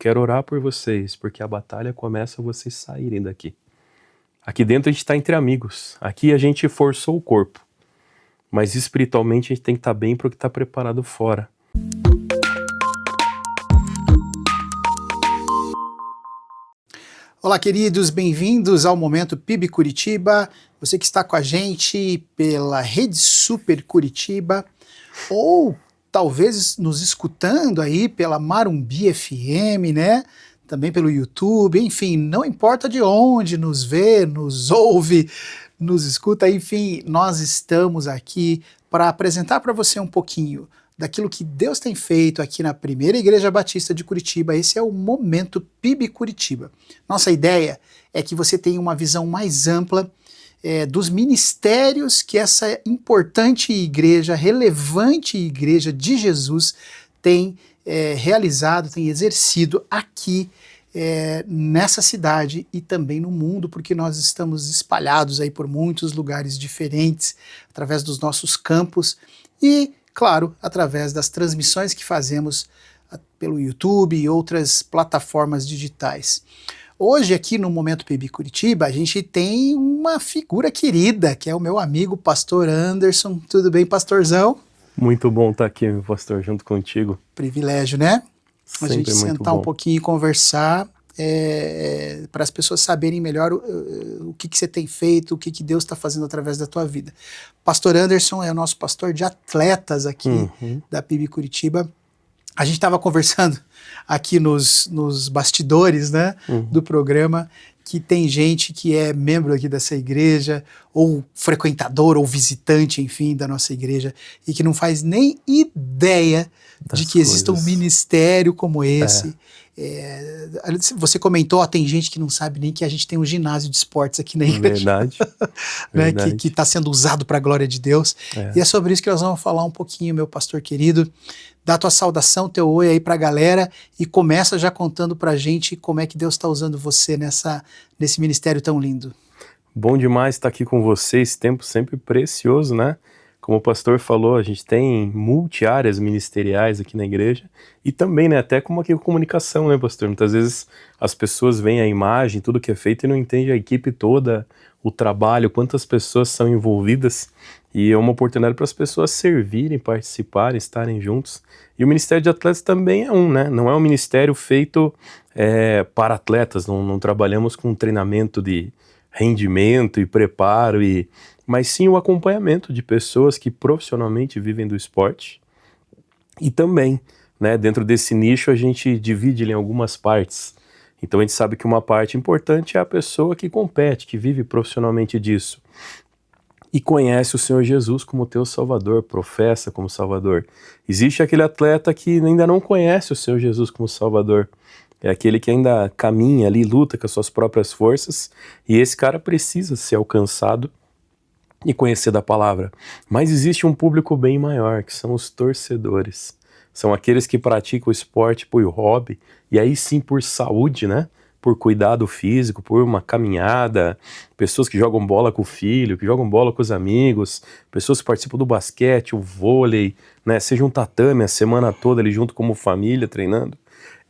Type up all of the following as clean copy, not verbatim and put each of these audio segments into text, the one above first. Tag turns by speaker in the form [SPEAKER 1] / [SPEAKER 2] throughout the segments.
[SPEAKER 1] quero orar por vocês, porque a batalha começa vocês saírem daqui. Aqui dentro a gente está entre amigos. Aqui a gente forçou o corpo. Mas espiritualmente a gente tem que estar bem para o que está preparado fora.
[SPEAKER 2] Olá, queridos, bem-vindos ao Momento PIB Curitiba. Você que está com a gente pela Rede Super Curitiba ou talvez nos escutando aí pela Marumbi FM, né? Também pelo YouTube, enfim, não importa de onde nos vê, nos ouve, nos escuta, enfim, nós estamos aqui para apresentar para você um pouquinho daquilo que Deus tem feito aqui na Primeira Igreja Batista de Curitiba. Esse é o Momento PIB Curitiba. Nossa ideia é que você tenha uma visão mais ampla dos ministérios que essa importante igreja, relevante igreja de Jesus tem realizado, tem exercido aqui nessa cidade e também no mundo, porque nós estamos espalhados aí por muitos lugares diferentes, através dos nossos campos e, claro, através das transmissões que fazemos pelo YouTube e outras plataformas digitais. Hoje aqui no Momento PIB Curitiba a gente tem uma figura querida, que é o meu amigo Pastor Anderson. Tudo bem, pastorzão?
[SPEAKER 1] Muito bom estar aqui, meu pastor, junto contigo.
[SPEAKER 2] Privilégio, né?
[SPEAKER 1] Sempre
[SPEAKER 2] a gente sentar um pouquinho e conversar para as pessoas saberem melhor o que você tem feito, o que Deus está fazendo através da tua vida. Pastor Anderson é o nosso pastor de atletas aqui da PIB Curitiba. A gente estava conversando aqui nos bastidores, né, do programa, que tem gente que é membro aqui dessa igreja, ou frequentador, ou visitante, enfim, da nossa igreja, e que não faz nem ideia de que exista um ministério como esse. Você comentou, tem gente que não sabe nem que a gente tem um ginásio de esportes aqui na igreja.
[SPEAKER 1] Verdade.
[SPEAKER 2] Né,
[SPEAKER 1] Verdade.
[SPEAKER 2] que está sendo usado para a glória de Deus. E é sobre isso que nós vamos falar um pouquinho, meu pastor querido. Dá tua saudação, teu oi aí para a galera e começa já contando para a gente como é que Deus está usando você nesse ministério tão lindo.
[SPEAKER 1] Bom demais estar aqui com vocês, tempo sempre precioso, né? Como o pastor falou, a gente tem multi-áreas ministeriais aqui na igreja e também, né, até como aqui com comunicação, né, pastor? Muitas vezes as pessoas veem a imagem, tudo que é feito e não entendem a equipe toda, o trabalho, quantas pessoas são envolvidas e é uma oportunidade para as pessoas servirem, participarem, estarem juntos. E o Ministério de Atletas também é né? Não é um ministério feito para atletas, não trabalhamos com treinamento de rendimento e preparo, mas sim o acompanhamento de pessoas que profissionalmente vivem do esporte. E também, né, dentro desse nicho a gente divide ele em algumas partes. Então a gente sabe que uma parte importante é a pessoa que compete, que vive profissionalmente disso e conhece o Senhor Jesus como teu Salvador, professa como Salvador. Existe aquele atleta que ainda não conhece o Senhor Jesus como Salvador. É aquele que ainda caminha ali, luta com as suas próprias forças, e esse cara precisa ser alcançado e conhecer da palavra. Mas existe um público bem maior, que são os torcedores. São aqueles que praticam o esporte por hobby, e aí sim por saúde, né? Por cuidado físico, por uma caminhada, pessoas que jogam bola com o filho, que jogam bola com os amigos, pessoas que participam do basquete, o vôlei, né? Seja um tatame a semana toda ali junto como família treinando.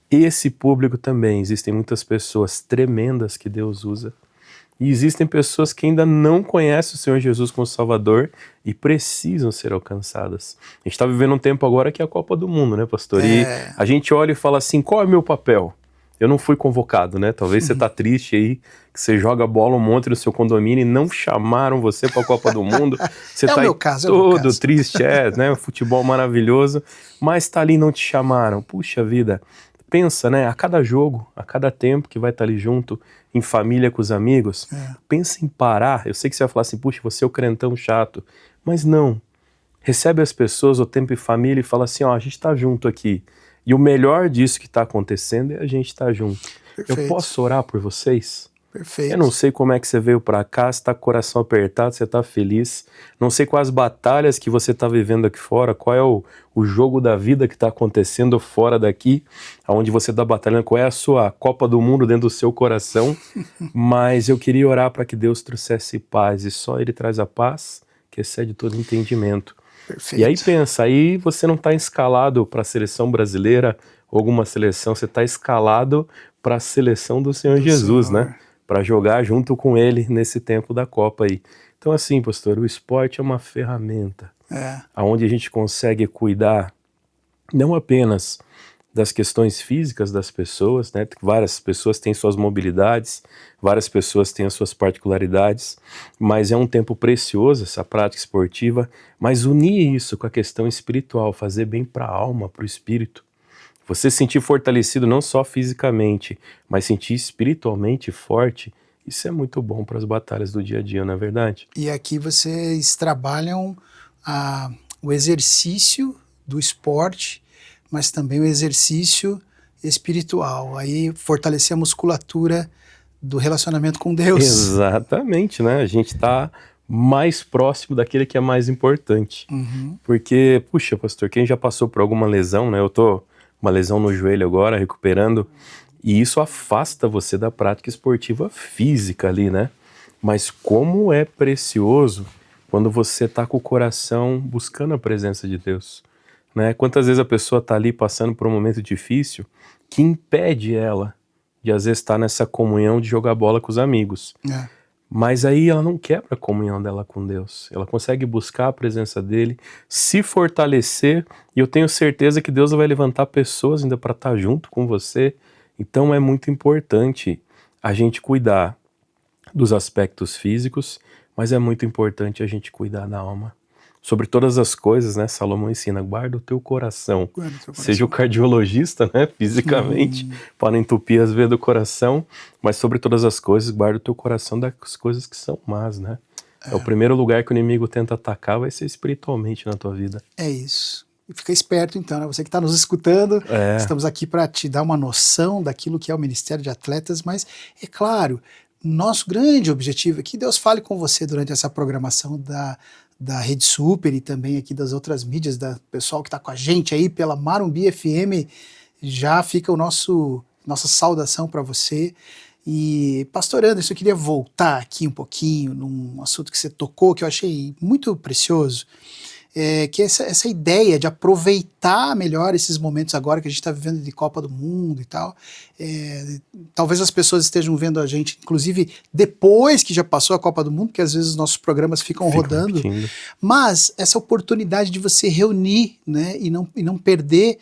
[SPEAKER 1] Esse público também, existem muitas pessoas tremendas que Deus usa. E existem pessoas que ainda não conhecem o Senhor Jesus como Salvador e precisam ser alcançadas. A gente está vivendo um tempo agora que é a Copa do Mundo, né, pastor? E a gente olha e fala assim, qual é o meu papel? Eu não fui convocado, né? Talvez você tá triste aí, que você joga bola um monte no seu condomínio e não chamaram você para a Copa do Mundo. Você tá aí todo triste, né? Futebol maravilhoso, mas tá ali e não te chamaram. Puxa vida. Pensa, né, a cada jogo, a cada tempo que vai estar ali junto, em família com os amigos, pensa em parar. Eu sei que você vai falar assim, puxa, você é o crentão chato, mas não. Recebe as pessoas, o tempo em família e fala assim, ó, a gente tá junto aqui. E o melhor disso que está acontecendo é a gente estar junto. Perfeito. Eu posso orar por vocês?
[SPEAKER 2] Perfeito.
[SPEAKER 1] Eu não sei como é que você veio para cá, você está com o coração apertado, você está feliz. Não sei quais batalhas que você está vivendo aqui fora, qual é o jogo da vida que está acontecendo fora daqui, onde você está batalhando, qual é a sua Copa do Mundo dentro do seu coração. Mas eu queria orar para que Deus trouxesse paz, e só Ele traz a paz que excede todo entendimento.
[SPEAKER 2] Perfeito.
[SPEAKER 1] E aí pensa, aí você não está escalado para a seleção brasileira ou alguma seleção, você está escalado para a seleção do Senhor Jesus,
[SPEAKER 2] Senhor.
[SPEAKER 1] né? Para jogar junto com ele nesse tempo da Copa aí. Então assim, pastor, o esporte é uma ferramenta onde a gente consegue cuidar não apenas das questões físicas das pessoas, né? Várias pessoas têm suas mobilidades, várias pessoas têm as suas particularidades, mas é um tempo precioso essa prática esportiva, mas unir isso com a questão espiritual, fazer bem para a alma, para o espírito. Você se sentir fortalecido não só fisicamente, mas sentir espiritualmente forte, isso é muito bom para as batalhas do dia a dia, não é verdade?
[SPEAKER 2] E aqui vocês trabalham o exercício do esporte, mas também o exercício espiritual. Aí fortalecer a musculatura do relacionamento com Deus.
[SPEAKER 1] Exatamente, né? A gente está mais próximo daquele que é mais importante.
[SPEAKER 2] Uhum.
[SPEAKER 1] Porque, puxa, pastor, quem já passou por alguma lesão, né? Eu tô uma lesão no joelho agora, recuperando, e isso afasta você da prática esportiva física ali, né? Mas como é precioso quando você tá com o coração buscando a presença de Deus, né? Quantas vezes a pessoa tá ali passando por um momento difícil que impede ela de às vezes estar nessa comunhão de jogar bola com os amigos. Mas aí ela não quebra a comunhão dela com Deus. Ela consegue buscar a presença dele, se fortalecer, e eu tenho certeza que Deus vai levantar pessoas ainda para estar junto com você. Então é muito importante a gente cuidar dos aspectos físicos, mas é muito importante a gente cuidar da alma. Sobre todas as coisas, né, Salomão ensina, guarda o teu coração. Seja o cardiologista, né, fisicamente, para não entupir as veias do coração, mas sobre todas as coisas, guarda o teu coração das coisas que são más, né? É o primeiro lugar que o inimigo tenta atacar, vai ser espiritualmente na tua vida.
[SPEAKER 2] É isso. E fica esperto então, né? Você que está nos escutando, estamos aqui para te dar uma noção daquilo que é o Ministério de Atletas, mas é claro, nosso grande objetivo é que Deus fale com você durante essa programação da Rede Super e também aqui das outras mídias, da pessoal que está com a gente aí pela Marumbi FM, já fica nossa saudação para você. E, pastor Anderson, eu queria voltar aqui um pouquinho num assunto que você tocou, que eu achei muito precioso, que é essa ideia de aproveitar melhor esses momentos agora que a gente está vivendo de Copa do Mundo e tal. Talvez as pessoas estejam vendo a gente, inclusive, depois que já passou a Copa do Mundo, porque às vezes os nossos programas ficam rodando, repetindo. Mas essa oportunidade de você reunir, né, e não perder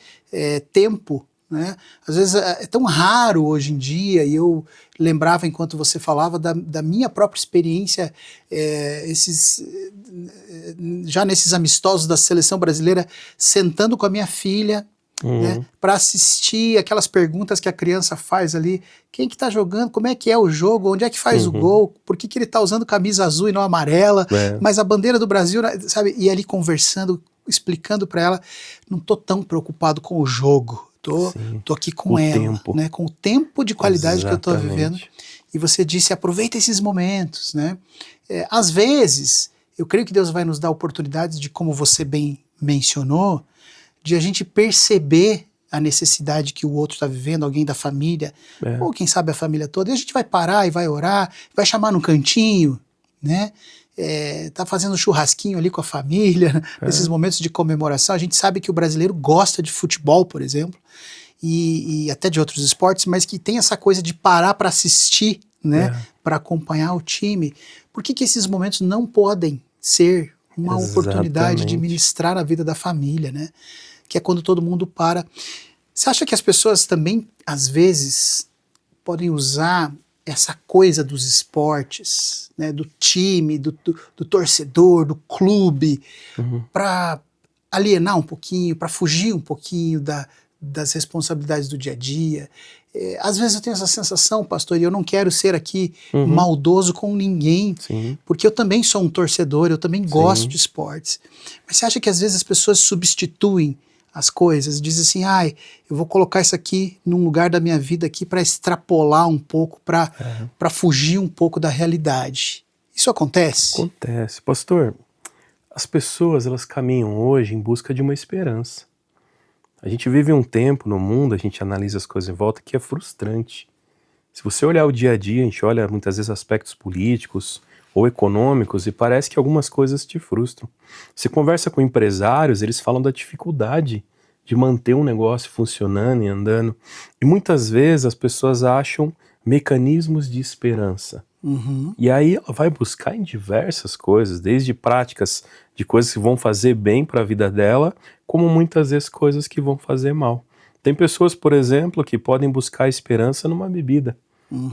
[SPEAKER 2] tempo, né? Às vezes é tão raro hoje em dia, e eu lembrava enquanto você falava da minha própria experiência, já nesses amistosos da seleção brasileira, sentando com a minha filha, né, para assistir aquelas perguntas que a criança faz ali, quem que tá jogando, como é que é o jogo, onde é que faz o gol, por que ele tá usando camisa azul e não amarela, mas a bandeira do Brasil, sabe, e ali conversando, explicando para ela, não tô tão preocupado com o jogo, tô aqui com ela, né, com o tempo de qualidade que eu tô vivendo. E você disse, aproveita esses momentos, né? Às vezes, eu creio que Deus vai nos dar oportunidades de, como você bem mencionou, de a gente perceber a necessidade que o outro está vivendo, alguém da família, ou quem sabe a família toda, e a gente vai parar e vai orar, vai chamar num cantinho, né? Tá fazendo um churrasquinho ali com a família, nesses momentos de comemoração. A gente sabe que o brasileiro gosta de futebol, por exemplo, e até de outros esportes, mas que tem essa coisa de parar para assistir, né, para acompanhar o time. Por que esses momentos não podem ser uma oportunidade de ministrar a vida da família, né? Que é quando todo mundo para. Você acha que as pessoas também, às vezes, podem usar essa coisa dos esportes, né, do time, do torcedor, do clube, para alienar um pouquinho, para fugir um pouquinho das responsabilidades do dia a dia? Às vezes eu tenho essa sensação, pastor, e eu não quero ser aqui maldoso com ninguém, porque eu também sou um torcedor, eu também gosto de esportes. Mas você acha que às vezes as pessoas substituem as coisas, dizem assim, eu vou colocar isso aqui num lugar da minha vida aqui para extrapolar um pouco, para fugir um pouco da realidade? Isso acontece?
[SPEAKER 1] Acontece. Pastor, as pessoas, elas caminham hoje em busca de uma esperança. A gente vive um tempo no mundo, a gente analisa as coisas em volta, que é frustrante. Se você olhar o dia a dia, a gente olha muitas vezes aspectos políticos ou econômicos e parece que algumas coisas te frustram. Você conversa com empresários, eles falam da dificuldade de manter um negócio funcionando e andando. E muitas vezes as pessoas acham mecanismos de esperança. E aí ela vai buscar em diversas coisas, desde práticas de coisas que vão fazer bem para a vida dela, como muitas vezes coisas que vão fazer mal. Tem pessoas, por exemplo, que podem buscar esperança numa bebida,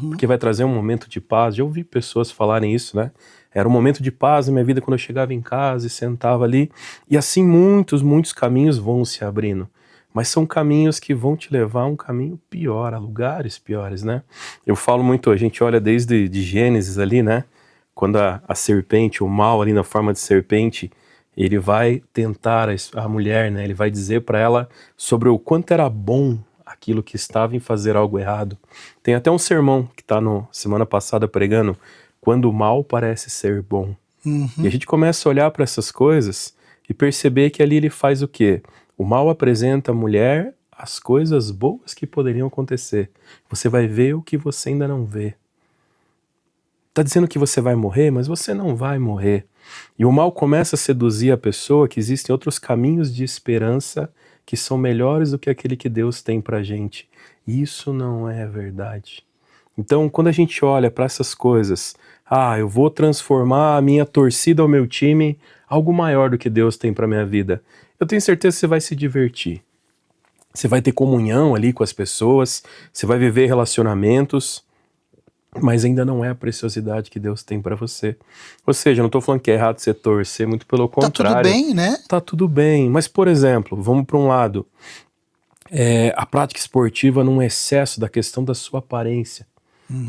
[SPEAKER 1] porque vai trazer um momento de paz. Já ouvi pessoas falarem isso, né? Era um momento de paz na minha vida quando eu chegava em casa e sentava ali. E assim muitos caminhos vão se abrindo. Mas são caminhos que vão te levar a um caminho pior, a lugares piores, né? Eu falo muito, a gente olha desde de Gênesis ali, né? Quando a serpente, o mal ali na forma de serpente, ele vai tentar a mulher, né? Ele vai dizer para ela sobre o quanto era bom aquilo que estava em fazer algo errado. Tem até um sermão que está no semana passada pregando, quando o mal parece ser bom. E a gente começa a olhar para essas coisas e perceber que ali ele faz o quê? O mal apresenta à mulher as coisas boas que poderiam acontecer. Você vai ver o que você ainda não vê. Tá dizendo que você vai morrer, mas você não vai morrer. E o mal começa a seduzir a pessoa que existem outros caminhos de esperança que são melhores do que aquele que Deus tem pra gente. E isso não é verdade. Então, quando a gente olha para essas coisas, eu vou transformar a minha torcida ao meu time, algo maior do que Deus tem para minha vida. Eu tenho certeza que você vai se divertir. Você vai ter comunhão ali com as pessoas, você vai viver relacionamentos, mas ainda não é a preciosidade que Deus tem para você. Ou seja, eu não estou falando que é errado você torcer, muito pelo contrário.
[SPEAKER 2] Tá tudo bem, né?
[SPEAKER 1] Tá tudo bem, mas por exemplo, vamos para um lado, a prática esportiva num excesso da questão da sua aparência.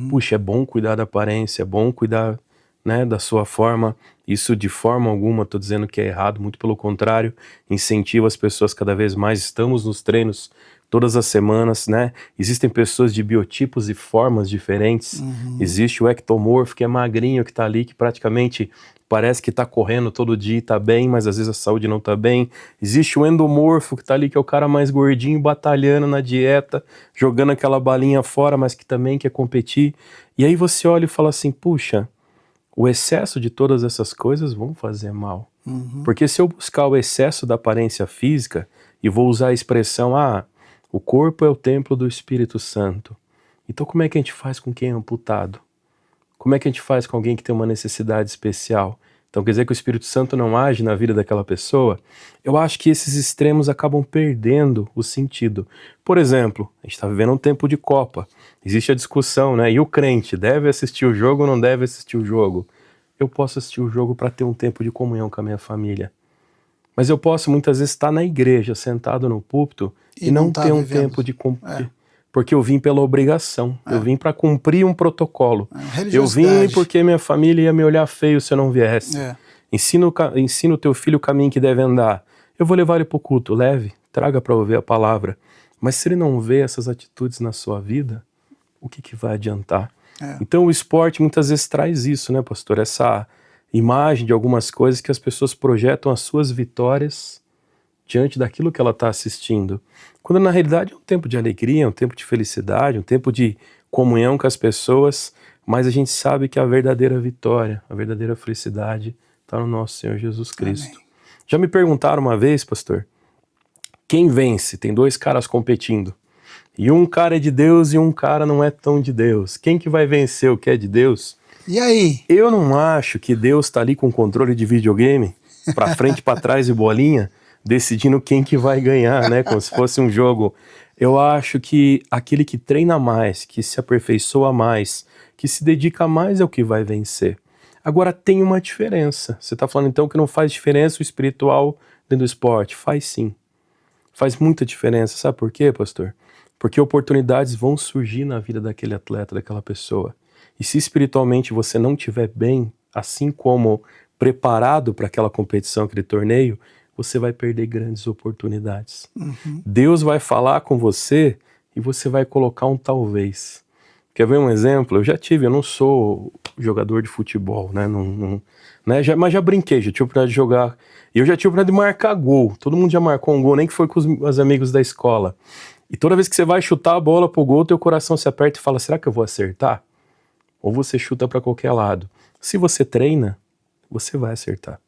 [SPEAKER 1] Puxa, é bom cuidar da aparência, é bom cuidar, né, da sua forma. Isso de forma alguma estou dizendo que é errado, muito pelo contrário, incentiva as pessoas cada vez mais. Estamos nos treinos todas as semanas, né? Existem pessoas de biotipos e formas diferentes. Existe o ectomorfo, que é magrinho, que está ali, que praticamente parece que está correndo todo dia e está bem, mas às vezes a saúde não está bem. Existe o endomorfo, que está ali, que é o cara mais gordinho, batalhando na dieta, jogando aquela balinha fora, mas que também quer competir. E aí você olha e fala assim, puxa, o excesso de todas essas coisas vão fazer mal. Porque se eu buscar o excesso da aparência física, e vou usar a expressão, o corpo é o templo do Espírito Santo. Então como é que a gente faz com quem é amputado? Como é que a gente faz com alguém que tem uma necessidade especial? Então quer dizer que o Espírito Santo não age na vida daquela pessoa? Eu acho que esses extremos acabam perdendo o sentido. Por exemplo, a gente está vivendo um tempo de Copa. Existe a discussão, né? E o crente deve assistir o jogo ou não deve assistir o jogo? Eu posso assistir o jogo para ter um tempo de comunhão com a minha família. Mas eu posso muitas vezes estar na igreja, sentado no púlpito, e não ter um tempo de porque eu vim pela obrigação, eu vim para cumprir um protocolo. Eu vim porque minha família ia me olhar feio se eu não viesse. Ensina o teu filho o caminho que deve andar. Eu vou levar ele para o culto, leve, traga para ouvir a palavra. Mas se ele não vê essas atitudes na sua vida, o que vai adiantar? Então o esporte muitas vezes traz isso, né, pastor? Essa imagem de algumas coisas que as pessoas projetam as suas vitórias diante daquilo que ela está assistindo. Quando na realidade é um tempo de alegria, um tempo de felicidade, um tempo de comunhão com as pessoas, mas a gente sabe que a verdadeira vitória, a verdadeira felicidade está no nosso Senhor Jesus Cristo. Amém. Já me perguntaram uma vez, pastor, quem vence? Tem dois caras competindo. E um cara é de Deus e um cara não é tão de Deus. Quem que vai vencer o que é de Deus?
[SPEAKER 2] E aí?
[SPEAKER 1] Eu não acho que Deus está ali com controle de videogame, para frente, para trás e bolinha, decidindo quem que vai ganhar, né? Como se fosse um jogo. Eu acho que aquele que treina mais, que se aperfeiçoa mais, que se dedica mais é o que vai vencer. Agora tem uma diferença. Você está falando então que não faz diferença o espiritual dentro do esporte? Faz sim. Faz muita diferença. Sabe por quê, pastor? Porque oportunidades vão surgir na vida daquele atleta, daquela pessoa. E se espiritualmente você não estiver bem, assim como preparado para aquela competição, aquele torneio, você vai perder grandes oportunidades. Deus vai falar com você e você vai colocar um talvez. Quer ver um exemplo? Eu não sou jogador de futebol, né? Mas já brinquei, já tive a oportunidade de jogar. E eu já tive a oportunidade de marcar gol. Todo mundo já marcou um gol, nem que foi com os amigos da escola. E toda vez que você vai chutar a bola pro gol, teu coração se aperta e fala, será que eu vou acertar? Ou você chuta para qualquer lado. Se você treina, você vai acertar.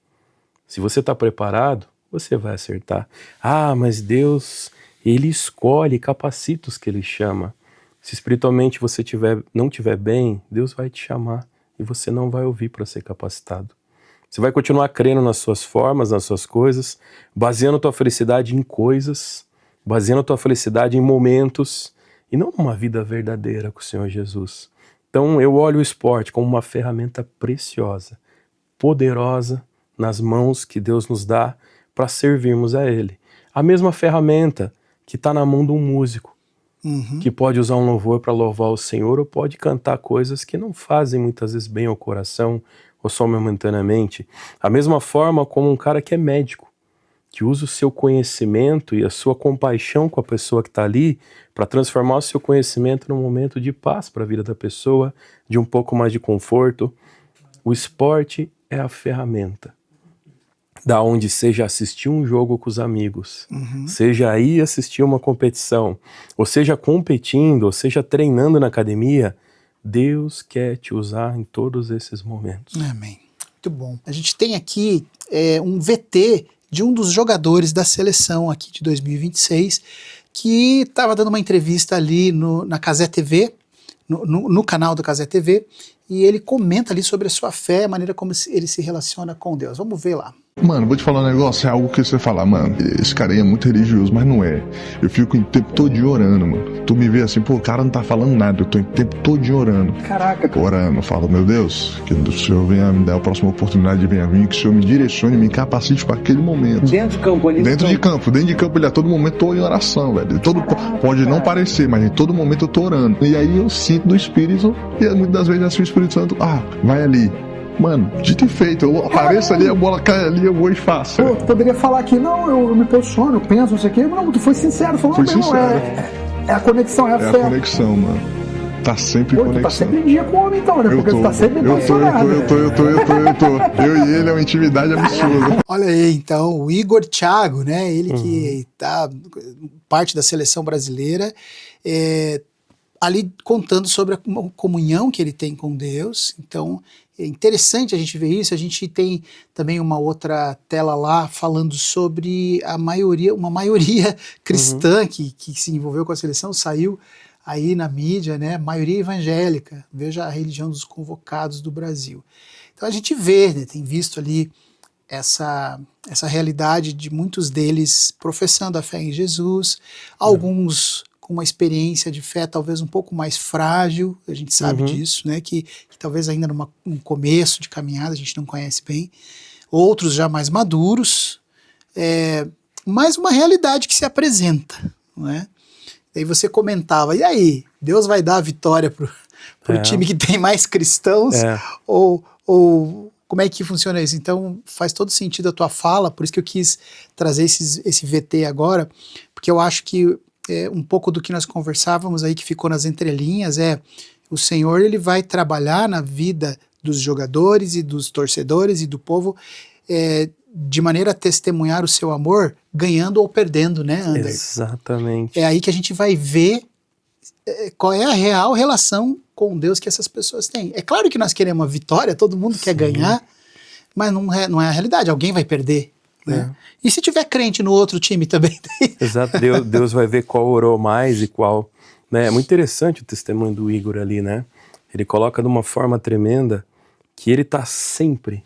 [SPEAKER 1] Se você está preparado, você vai acertar. Ah, mas Deus, Ele escolhe, capacita os que Ele chama. Se espiritualmente você não estiver bem, Deus vai te chamar e você não vai ouvir para ser capacitado. Você vai continuar crendo nas suas formas, nas suas coisas, baseando a tua felicidade em coisas, baseando a tua felicidade em momentos e não numa vida verdadeira com o Senhor Jesus. Então eu olho o esporte como uma ferramenta preciosa, poderosa nas mãos que Deus nos dá para servirmos a Ele. A mesma ferramenta que está na mão de um músico, que pode usar um louvor para louvar o Senhor ou pode cantar coisas que não fazem muitas vezes bem ao coração ou só momentaneamente. A mesma forma como um cara que é médico, que usa o seu conhecimento e a sua compaixão com a pessoa que está ali para transformar o seu conhecimento num momento de paz para a vida da pessoa, de um pouco mais de conforto. O esporte é a ferramenta da onde seja assistir um jogo com os amigos, seja ir assistir uma competição, ou seja competindo, ou seja treinando na academia, Deus quer te usar em todos esses momentos.
[SPEAKER 2] Amém. Muito bom. A gente tem aqui um VT de um dos jogadores da seleção aqui de 2026, que estava dando uma entrevista ali na Cazé TV, no canal da Cazé TV, e ele comenta ali sobre a sua fé, a maneira como ele se relaciona com Deus. Vamos ver lá.
[SPEAKER 3] Mano, vou te falar um negócio, é algo que você fala, mano, esse cara aí é muito religioso, mas não é. Eu fico o tempo todo orando, mano. Tu me vê assim, pô, o cara não tá falando nada, eu tô o tempo todo orando.
[SPEAKER 2] Caraca.
[SPEAKER 3] Orando, eu falo, meu Deus, que o Senhor venha me dar a próxima oportunidade, venha vir, que o Senhor me direcione, me capacite para aquele momento.
[SPEAKER 4] Dentro de campo ali?
[SPEAKER 3] Dentro de campo, ele a todo momento tô em oração, velho. Pode não parecer, mas em todo momento eu tô orando. E aí eu sinto do Espírito, e muitas das vezes assim o Espírito Santo, vai ali. Mano, dito e feito, eu apareço ali, a bola cai ali, eu vou e faço.
[SPEAKER 4] Pô, tu poderia falar que não, eu me posiciono, eu penso, não sei o quê. Não, tu foi sincero, falou,
[SPEAKER 3] Fui
[SPEAKER 4] meu irmão, é a conexão, é a fé.
[SPEAKER 3] É a conexão, mano. Tá sempre conexão.
[SPEAKER 4] Tu tá sempre em dia com o homem então, né? Porque tu tá sempre posicionado.
[SPEAKER 3] Eu tô. Eu e ele é uma intimidade absurda.
[SPEAKER 2] Olha aí, então, o Igor Thiago, né? Ele que tá parte da seleção brasileira, ali contando sobre a comunhão que ele tem com Deus. Então, é interessante a gente ver isso. A gente tem também uma outra tela lá falando sobre uma maioria cristã que se envolveu com a seleção, saiu aí na mídia, né? Maioria evangélica. Veja a religião dos convocados do Brasil. Então a gente vê, né, tem visto ali essa realidade de muitos deles professando a fé em Jesus, alguns com uma experiência de fé talvez um pouco mais frágil, a gente sabe disso, né, que talvez ainda num começo de caminhada, a gente não conhece bem, outros já mais maduros, mas uma realidade que se apresenta, não é? Daí você comentava, e aí, Deus vai dar a vitória pro time que tem mais cristãos? Ou como é que funciona isso? Então faz todo sentido a tua fala, por isso que eu quis trazer esse VT agora, porque eu acho que um pouco do que nós conversávamos aí, que ficou nas entrelinhas, o Senhor, ele vai trabalhar na vida dos jogadores e dos torcedores e do povo de maneira a testemunhar o seu amor, ganhando ou perdendo, né, Ander?
[SPEAKER 1] Exatamente.
[SPEAKER 2] É aí que a gente vai ver qual é a real relação com Deus que essas pessoas têm. É claro que nós queremos uma vitória, todo mundo quer ganhar, mas não é a realidade, alguém vai perder. Né? E se tiver crente no outro time também?
[SPEAKER 1] Exato, Deus vai ver qual orou mais e qual... Né? É muito interessante o testemunho do Igor ali, né? Ele coloca de uma forma tremenda que ele está sempre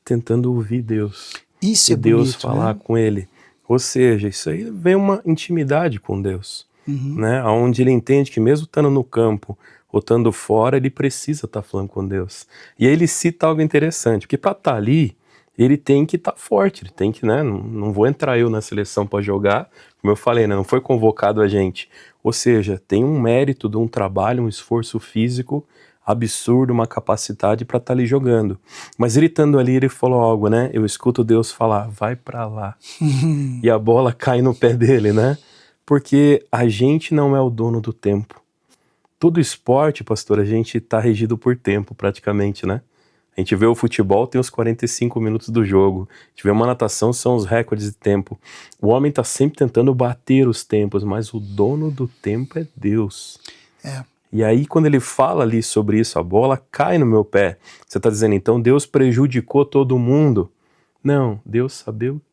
[SPEAKER 1] tentando ouvir Deus.
[SPEAKER 2] Isso é
[SPEAKER 1] Deus
[SPEAKER 2] bonito,
[SPEAKER 1] falar
[SPEAKER 2] né?
[SPEAKER 1] com ele. Ou seja, isso aí vem uma intimidade com Deus, né? Onde ele entende que mesmo estando no campo ou estando fora, ele precisa estar falando com Deus. E aí ele cita algo interessante, porque para estar ali, ele tem que estar forte, ele tem que, né? Não vou entrar eu na seleção para jogar, como eu falei, né? Não foi convocado a gente. Ou seja, tem um mérito de um trabalho, um esforço físico absurdo, uma capacidade para estar ali jogando. Mas ele estando ali, ele falou algo, né? Eu escuto Deus falar, vai para lá. E a bola cai no pé dele, né? Porque a gente não é o dono do tempo. Todo esporte, pastor, a gente está regido por tempo, praticamente, né? A gente vê o futebol, tem os 45 minutos do jogo. A gente vê uma natação, são os recordes de tempo. O homem está sempre tentando bater os tempos, mas o dono do tempo é Deus. E aí, quando ele fala ali sobre isso, a bola cai no meu pé. Você está dizendo, então, Deus prejudicou todo mundo? Não, Deus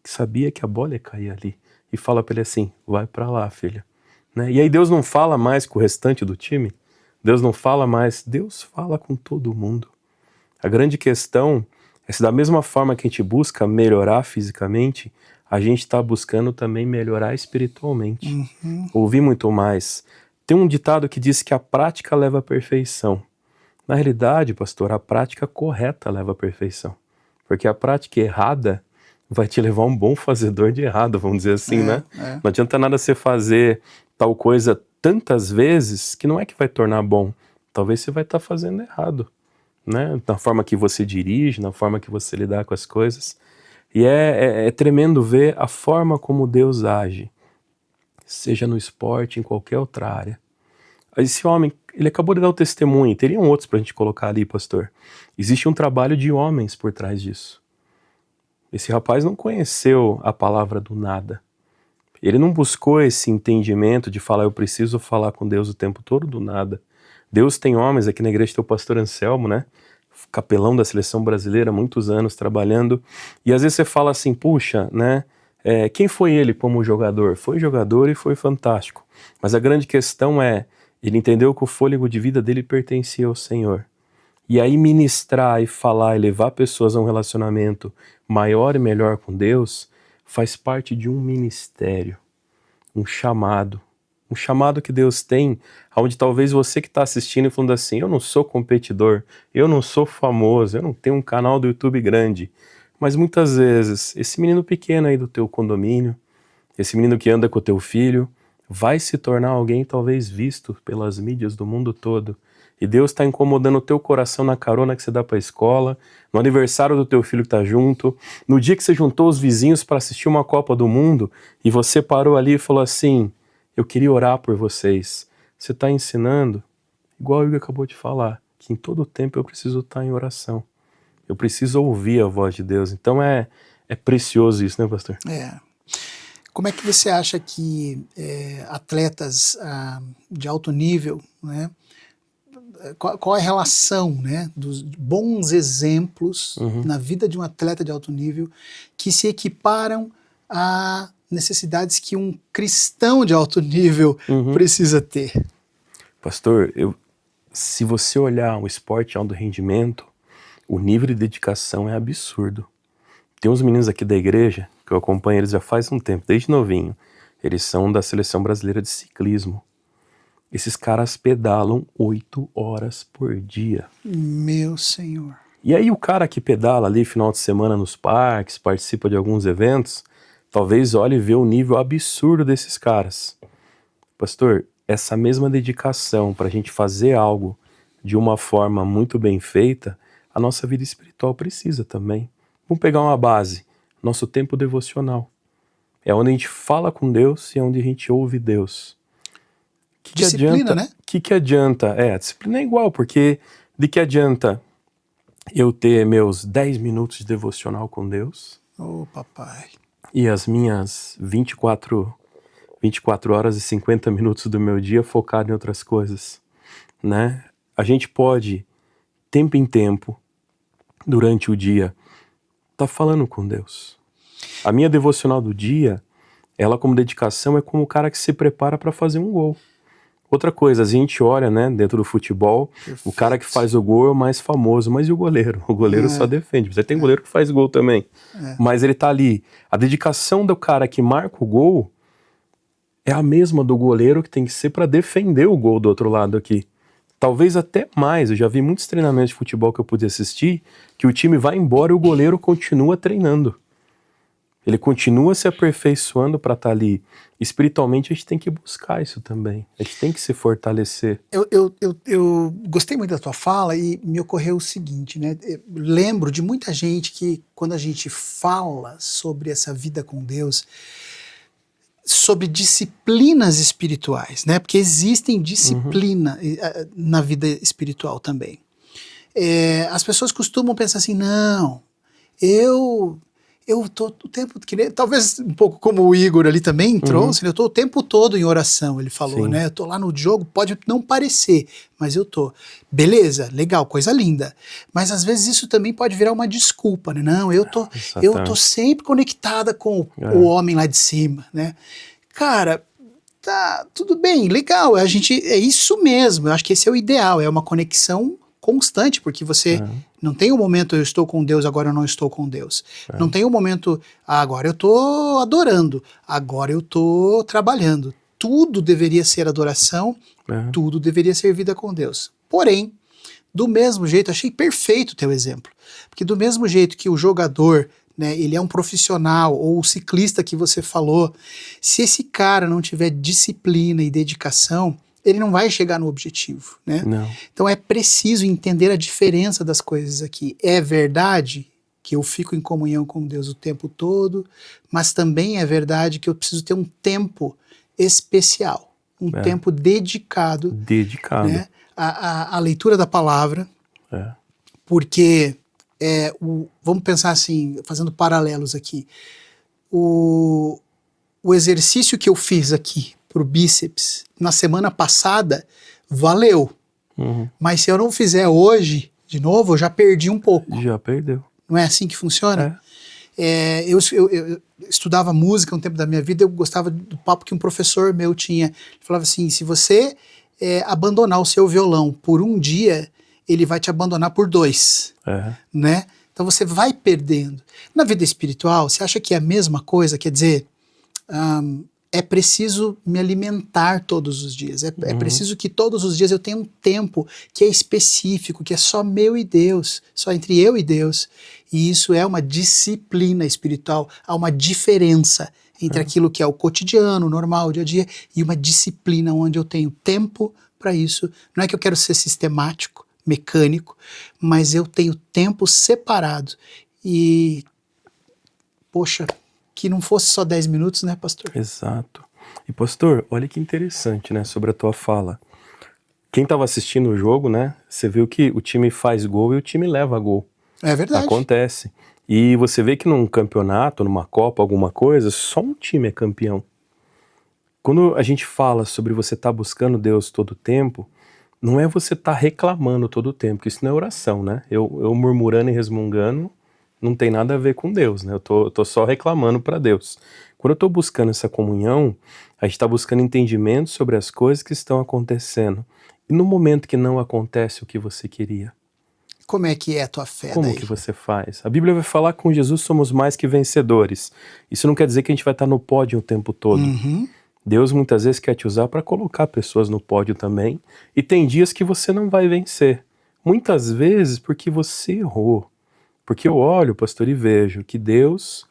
[SPEAKER 1] sabia que a bola ia cair ali. E fala para ele assim, vai para lá, filho. Né? E aí Deus não fala mais com o restante do time, Deus não fala mais, Deus fala com todo mundo. A grande questão é se da mesma forma que a gente busca melhorar fisicamente, a gente está buscando também melhorar espiritualmente. Ouvir muito mais. Tem um ditado que diz que a prática leva à perfeição. Na realidade, pastor, a prática correta leva à perfeição. Porque a prática errada vai te levar a um bom fazedor de errado, vamos dizer assim, né? Não adianta nada você fazer tal coisa tantas vezes que não é que vai tornar bom. Talvez você vai estar fazendo errado, né? Na forma que você dirige, na forma que você lidar com as coisas. E é tremendo ver a forma como Deus age, seja no esporte, em qualquer outra área. Esse homem, ele acabou de dar o testemunho, teriam outros pra gente colocar ali, pastor. Existe um trabalho de homens por trás disso. Esse rapaz não conheceu a palavra do nada. Ele não buscou esse entendimento de falar, eu preciso falar com Deus o tempo todo do nada. Deus tem homens, aqui na igreja tem o pastor Anselmo, né? Capelão da seleção brasileira, muitos anos trabalhando. E às vezes você fala assim, puxa, né? Quem foi ele como jogador? Foi jogador e foi fantástico. Mas a grande questão é, ele entendeu que o fôlego de vida dele pertencia ao Senhor. E aí ministrar e falar e levar pessoas a um relacionamento maior e melhor com Deus faz parte de um ministério, um chamado que Deus tem, onde talvez você que está assistindo e falando assim, eu não sou competidor, eu não sou famoso, eu não tenho um canal do YouTube grande, mas muitas vezes esse menino pequeno aí do teu condomínio, esse menino que anda com o teu filho, vai se tornar alguém talvez visto pelas mídias do mundo todo. E Deus está incomodando o teu coração na carona que você dá para a escola, no aniversário do teu filho que está junto, no dia que você juntou os vizinhos para assistir uma Copa do Mundo e você parou ali e falou assim, eu queria orar por vocês. Você está ensinando, igual o Igor acabou de falar, que em todo tempo eu preciso estar em oração. Eu preciso ouvir a voz de Deus. Então é precioso isso, né, pastor?
[SPEAKER 2] Como é que você acha que atletas de alto nível, né? Qual é a relação, né, dos bons exemplos na vida de um atleta de alto nível que se equiparam a necessidades que um cristão de alto nível precisa ter?
[SPEAKER 1] Pastor, se você olhar o esporte de alto rendimento, o nível de dedicação é absurdo. Tem uns meninos aqui da igreja, que eu acompanho eles já faz um tempo, desde novinho. Eles são da seleção brasileira de ciclismo. Esses caras pedalam 8 horas por dia.
[SPEAKER 2] Meu Senhor.
[SPEAKER 1] E aí o cara que pedala ali final de semana nos parques, participa de alguns eventos, talvez olhe e vê o nível absurdo desses caras. Pastor, essa mesma dedicação para a gente fazer algo de uma forma muito bem feita, a nossa vida espiritual precisa também. Vamos pegar uma base, nosso tempo devocional. É onde a gente fala com Deus e é onde a gente ouve Deus.
[SPEAKER 2] Disciplina, né?
[SPEAKER 1] Que adianta? A disciplina é igual, porque de que adianta eu ter meus 10 minutos de devocional com Deus?
[SPEAKER 2] Ô, papai.
[SPEAKER 1] E as minhas 24 horas e 50 minutos do meu dia focado em outras coisas, né? A gente pode, tempo em tempo, durante o dia, tá falando com Deus. A minha devocional do dia, ela como dedicação é como o cara que se prepara para fazer um gol. Outra coisa, a gente olha, né, dentro do futebol, perfeito, o cara que faz o gol é o mais famoso, mas e o goleiro? O goleiro só defende. Você tem goleiro que faz gol também, mas ele tá ali. A dedicação do cara que marca o gol é a mesma do goleiro que tem que ser para defender o gol do outro lado aqui. Talvez até mais. Eu já vi muitos treinamentos de futebol que eu pude assistir, que o time vai embora e o goleiro continua treinando. Ele continua se aperfeiçoando para estar ali. Espiritualmente a gente tem que buscar isso também. A gente tem que se fortalecer.
[SPEAKER 2] Eu gostei muito da tua fala e me ocorreu o seguinte, né? Eu lembro de muita gente que quando a gente fala sobre essa vida com Deus, sobre disciplinas espirituais, né? Porque existem disciplina na vida espiritual também. As pessoas costumam pensar assim, não, eu eu tô o tempo, talvez um pouco como o Igor ali também trouxe, né? Eu tô o tempo todo em oração, ele falou,
[SPEAKER 1] Sim.
[SPEAKER 2] né? Eu tô lá no jogo, pode não parecer, mas eu tô. Beleza, legal, coisa linda. Mas às vezes isso também pode virar uma desculpa, né? Não, eu tô sempre conectada com o homem lá de cima, né? Cara, tá, tudo bem, legal, é isso mesmo, eu acho que esse é o ideal, é uma conexão constante, porque você não tem um momento eu estou com Deus, agora eu não estou com Deus. Não tem um momento, agora eu tô adorando, agora eu tô trabalhando. Tudo deveria ser adoração, tudo deveria ser vida com Deus. Porém, do mesmo jeito, achei perfeito o teu exemplo, porque do mesmo jeito que o jogador, né, ele é um profissional, ou o ciclista que você falou, se esse cara não tiver disciplina e dedicação, ele não vai chegar no objetivo, né?
[SPEAKER 1] Não.
[SPEAKER 2] Então é preciso entender a diferença das coisas aqui. É verdade que eu fico em comunhão com Deus o tempo todo, mas também é verdade que eu preciso ter um tempo especial, um tempo dedicado. Né, à leitura da palavra, porque vamos pensar assim, fazendo paralelos aqui, o exercício que eu fiz aqui pro bíceps na semana passada valeu, mas se eu não fizer hoje de novo, eu já perdi um pouco.
[SPEAKER 1] Já perdeu.
[SPEAKER 2] Não é assim que funciona? Eu estudava música um tempo da minha vida, eu gostava do papo que um professor meu tinha. Ele falava assim, se você abandonar o seu violão por um dia, ele vai te abandonar por 2, né? Então você vai perdendo. Na vida espiritual, você acha que é a mesma coisa? Quer dizer, é preciso me alimentar todos os dias. É preciso que todos os dias eu tenha um tempo que é específico, que é só meu e Deus, só entre eu e Deus. E isso é uma disciplina espiritual. Há uma diferença entre aquilo que é o cotidiano, o normal, o dia a dia, e uma disciplina onde eu tenho tempo para isso. Não é que eu quero ser sistemático, mecânico, mas eu tenho tempo separado. E, poxa, que não fosse só 10 minutos, né, pastor?
[SPEAKER 1] Exato. E, pastor, olha que interessante, né, sobre a tua fala. Quem estava assistindo o jogo, né, você viu que o time faz gol e o time leva gol.
[SPEAKER 2] É verdade.
[SPEAKER 1] Acontece. E você vê que num campeonato, numa Copa, alguma coisa, só um time é campeão. Quando a gente fala sobre você estar buscando Deus todo o tempo, não é você estar reclamando todo o tempo, porque isso não é oração, né? Eu murmurando e resmungando não tem nada a ver com Deus, né? Eu tô só reclamando para Deus. Quando eu tô buscando essa comunhão, a gente tá buscando entendimento sobre as coisas que estão acontecendo. E no momento que não acontece o que você queria,
[SPEAKER 2] como é que é a tua fé
[SPEAKER 1] como
[SPEAKER 2] daí?
[SPEAKER 1] que você faz? A Bíblia vai falar que com Jesus somos mais que vencedores. Isso não quer dizer que a gente vai estar no pódio o tempo todo. Deus muitas vezes quer te usar para colocar pessoas no pódio também. E tem dias que você não vai vencer. Muitas vezes porque você errou. Porque eu olho, pastor, e vejo que Deus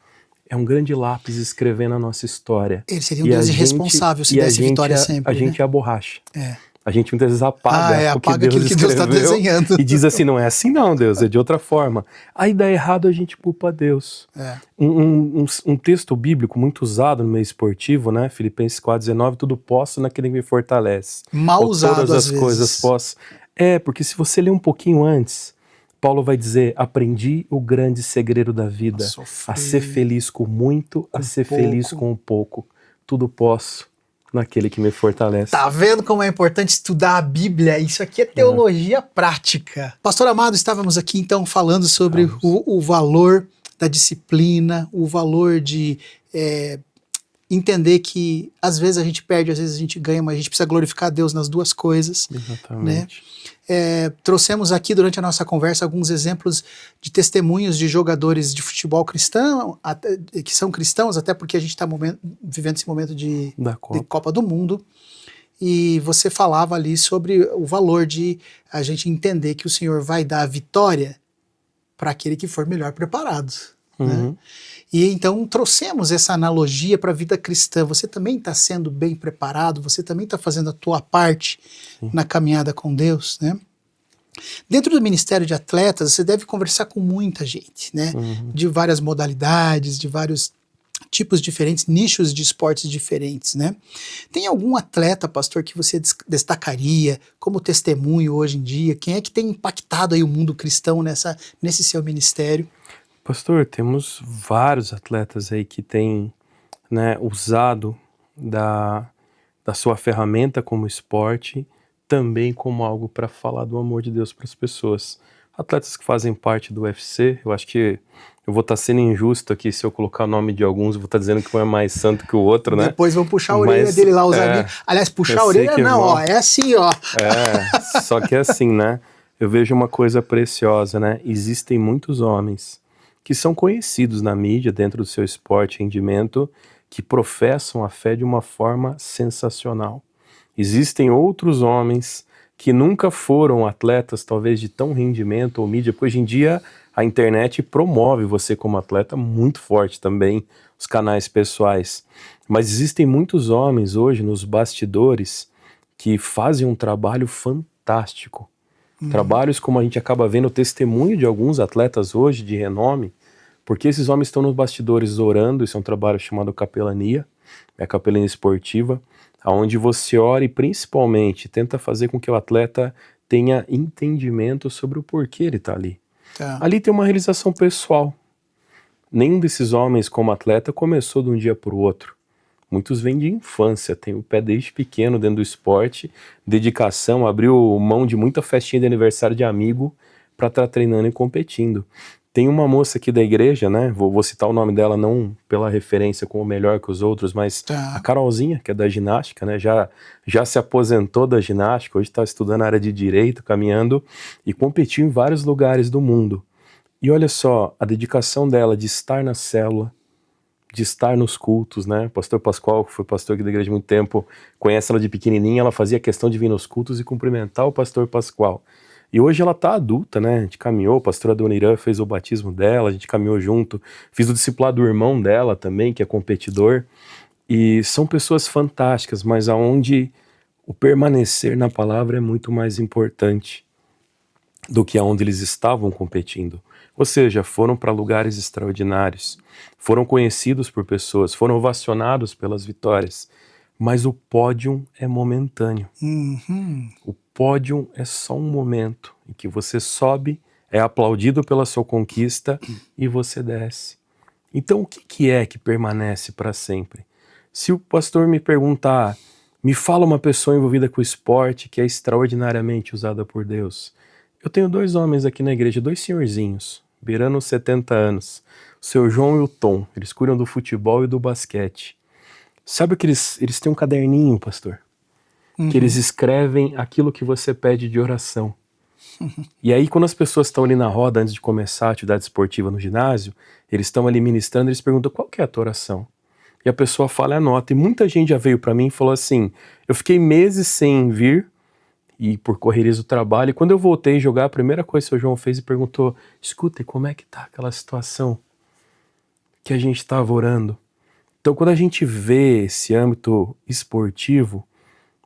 [SPEAKER 1] é um grande lápis escrevendo a nossa história.
[SPEAKER 2] Ele seria um Deus irresponsável se desse vitória sempre.
[SPEAKER 1] A gente é a borracha.
[SPEAKER 2] É.
[SPEAKER 1] A gente muitas vezes apaga o que Deus
[SPEAKER 2] aquilo que Deus está desenhando.
[SPEAKER 1] E diz assim, não é assim não, Deus, é de outra forma. Aí dá errado, a gente culpa Deus. Um texto bíblico muito usado no meio esportivo, né? Filipenses 4,19, tudo posso naquele que me fortalece.
[SPEAKER 2] Mal usado
[SPEAKER 1] todas as coisas posso. Porque se você ler um pouquinho antes, Paulo vai dizer, aprendi o grande segredo da vida, a ser feliz com muito, a ser feliz com o pouco. Tudo posso naquele que me fortalece.
[SPEAKER 2] Tá vendo como é importante estudar a Bíblia? Isso aqui é teologia prática. Pastor Amado, estávamos aqui então falando sobre o valor da disciplina, o valor de entender que às vezes a gente perde, às vezes a gente ganha, mas a gente precisa glorificar a Deus nas duas coisas.
[SPEAKER 1] Exatamente.
[SPEAKER 2] Trouxemos aqui durante a nossa conversa alguns exemplos de testemunhos de jogadores de futebol cristão, que são cristãos, até porque a gente está vivendo esse momento de Copa do Mundo. E você falava ali sobre o valor de a gente entender que o Senhor vai dar a vitória para aquele que for melhor preparado. Né? E então trouxemos essa analogia para a vida cristã. Você também está sendo bem preparado, você também está fazendo a tua parte na caminhada com Deus, né? Dentro do Ministério de Atletas, você deve conversar com muita gente, né? De várias modalidades, de vários tipos diferentes, nichos de esportes diferentes, né? Tem algum atleta, pastor, que você destacaria como testemunho hoje em dia? Quem é que tem impactado aí o mundo cristão nesse seu ministério?
[SPEAKER 1] Pastor, temos vários atletas aí que têm, né, usado da sua ferramenta como esporte, também como algo para falar do amor de Deus para as pessoas. Atletas que fazem parte do UFC, eu acho que eu vou estar sendo injusto aqui se eu colocar o nome de alguns, eu vou estar dizendo que um é mais santo que o outro, né?
[SPEAKER 2] Depois vão puxar a orelha dele lá, os amigos. Aliás, puxar a orelha não, ó, é assim, ó.
[SPEAKER 1] Só que é assim, né? Eu vejo uma coisa preciosa, né? Existem muitos homens que são conhecidos na mídia, dentro do seu esporte, rendimento, que professam a fé de uma forma sensacional. Existem outros homens que nunca foram atletas, talvez de tão rendimento ou mídia, porque hoje em dia a internet promove você como atleta muito forte também, os canais pessoais. Mas existem muitos homens hoje nos bastidores que fazem um trabalho fantástico. Trabalhos como a gente acaba vendo o testemunho de alguns atletas hoje de renome, porque esses homens estão nos bastidores orando. Isso é um trabalho chamado capelania, é a capelania esportiva, onde você ora e principalmente tenta fazer com que o atleta tenha entendimento sobre o porquê ele está ali.
[SPEAKER 2] Tá.
[SPEAKER 1] Ali tem uma realização pessoal. Nenhum desses homens como atleta começou de um dia para o outro. Muitos vêm de infância, tem o pé desde pequeno dentro do esporte, dedicação, abriu mão de muita festinha de aniversário de amigo para estar treinando e competindo. Tem uma moça aqui da igreja, né? Vou citar o nome dela não pela referência como melhor que os outros, mas
[SPEAKER 2] Tá.
[SPEAKER 1] a Carolzinha, que é da ginástica, né? Já se aposentou da ginástica, hoje está estudando a área de direito, caminhando e competiu em vários lugares do mundo. E olha só, a dedicação dela de estar na célula, de estar nos cultos, né? O pastor Pascoal, que foi pastor aqui da igreja há muito tempo, conhece ela de pequenininha, ela fazia questão de vir nos cultos e cumprimentar o pastor Pascoal. E hoje ela tá adulta, né? A gente caminhou, a pastora Dona Irã fez o batismo dela, a gente caminhou junto, fiz o discipulado do irmão dela também, que é competidor. E são pessoas fantásticas, mas aonde o permanecer na palavra é muito mais importante do que aonde eles estavam competindo. Ou seja, foram para lugares extraordinários, foram conhecidos por pessoas, foram ovacionados pelas vitórias, mas o pódio é momentâneo. O pódio é só um momento em que você sobe, é aplaudido pela sua conquista e você desce. Então o que é que permanece para sempre? Se o pastor me perguntar, me fala uma pessoa envolvida com o esporte que é extraordinariamente usada por Deus. Eu tenho 2 homens aqui na igreja, 2 senhorzinhos, beirando os 70 anos, o seu João e o Tom. Eles cuidam do futebol e do basquete. Sabe que eles têm um caderninho, pastor? Que eles escrevem aquilo que você pede de oração. E aí quando as pessoas estão ali na roda antes de começar a atividade esportiva no ginásio, eles estão ali ministrando, eles perguntam qual que é a tua oração? E a pessoa fala e anota. E muita gente já veio para mim e falou assim, eu fiquei meses sem vir, e por correrias do trabalho, e quando eu voltei a jogar, a primeira coisa que o João fez e perguntou, escuta, e como é que tá aquela situação que a gente estava orando? Então quando a gente vê esse âmbito esportivo,